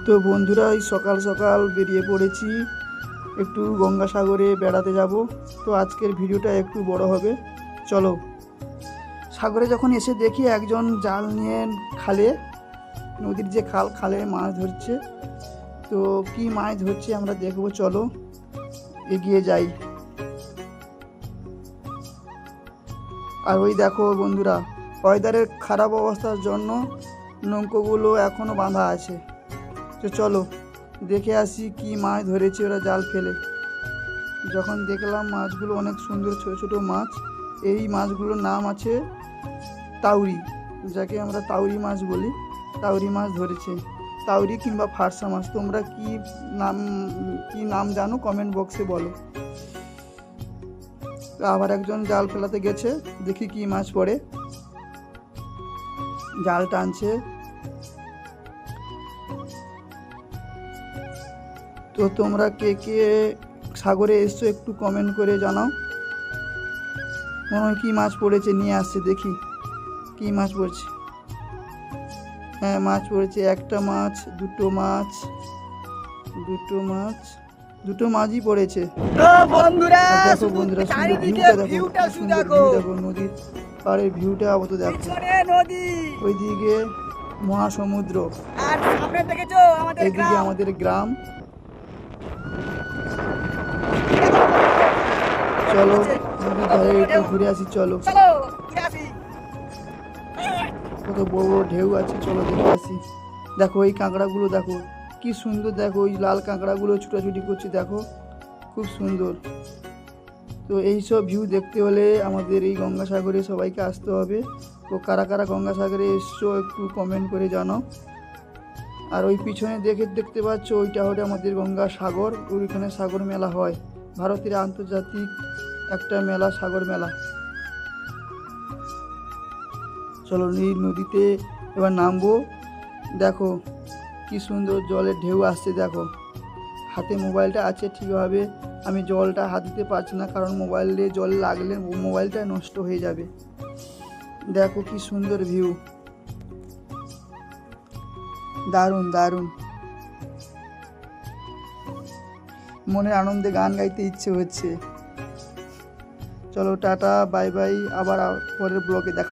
তো বন্ধুরা, এই সকাল সকাল বেরিয়ে পড়েছি, একটু গঙ্গাসাগরে বেড়াতে যাব। তো আজকের ভিডিওটা একটু বড় হবে। চলো, সাগরে যখন এসে দেখি একজন জাল নিয়ে খালে, নদীর যে খালে মাছ ধরছে। তো কি মাছ ধরছে আমরা দেখবো, চলো এগিয়ে যাই। আর ওই দেখো বন্ধুরা, ওয়েদারের খারাপ অবস্থার জন্য নৌকোগুলো এখনও বাঁধা আছে। তো চলো দেখে আসি কি মাছ ধরেছে ওরা জাল ফেলে। যখন দেখলাম মাছগুলো অনেক সুন্দর, ছোট ছোট মাছ। এই মাছগুলোর নাম আছে তাউরি, যাকে আমরা তাউরি মাছ বলি। তাউরি মাছ ধরেছে, তাউরি কিংবা ফারসা মাছ। তোমরা কি নাম জানো কমেন্ট বক্সে বলো। আবার একজন জাল ফেলাতে গেছে, দেখি কি মাছ পড়ে। জাল টানছে। তো তোমরা কে কে সাগরে এসছো একটু কমেন্ট করে জানাও। মনে হয় কি মাছ পড়েছে, নিয়ে আসছে, দেখি কি মাছ পড়ছে। হ্যাঁ, মাছ পড়েছে। একটা মাছ, দুটো মাছই পড়েছে। বন্ধুরা দেখো বন্ধুরা, সুন্দর ভিউটা দেখো, দেখো নদীর পাড়ের ভিউটা আপাতত দেখো। নদী ওইদিকে মহাসমুদ্র, আর সামনে দেখেছো আমাদের এইদিকে আমাদের গ্রাম। চলো নদীর ধারে একটু ঘুরে আসি, চলো। চলো ঘুরে আসি। কত বড় বড় ঢেউ আছে, চলো দেখে আসি। দেখো এই কাঁকড়াগুলো দেখো, কি সুন্দর। দেখো ওই লাল কাঁকড়াগুলো ছুটাছুটি করছে, দেখো খুব সুন্দর। তো এইসব ভিউ দেখতে হলে আমাদের এই গঙ্গাসাগরে সবাইকে আসতে হবে। তো কারা কারা গঙ্গাসাগরে এসছো একটু কমেন্ট করে জানাও। আর ওই পিছনে দেখতে পাচ্ছ, ওইটা হলো আমাদের গঙ্গাসাগর। ওইখানে সাগর মেলা হয়, ভারতের আন্তর্জাতিক একটা মেলা, সাগর মেলা। চলো এই নদীতে এবার নামবো। দেখো কি সুন্দর জলের ঢেউ আসছে। দেখো হাতে মোবাইলটা আছে ঠিকভাবে, আমি জলটা হাত দিতে পারছি না, কারণ মোবাইলে জল লাগলে মোবাইলটা নষ্ট হয়ে যাবে। দেখো কি সুন্দর ভিউ, দারুণ দারুণ। মনের আনন্দে গান গাইতে ইচ্ছে হচ্ছে। চলো টাটা, বাই বাই, আবার পরের ব্লগে দেখা।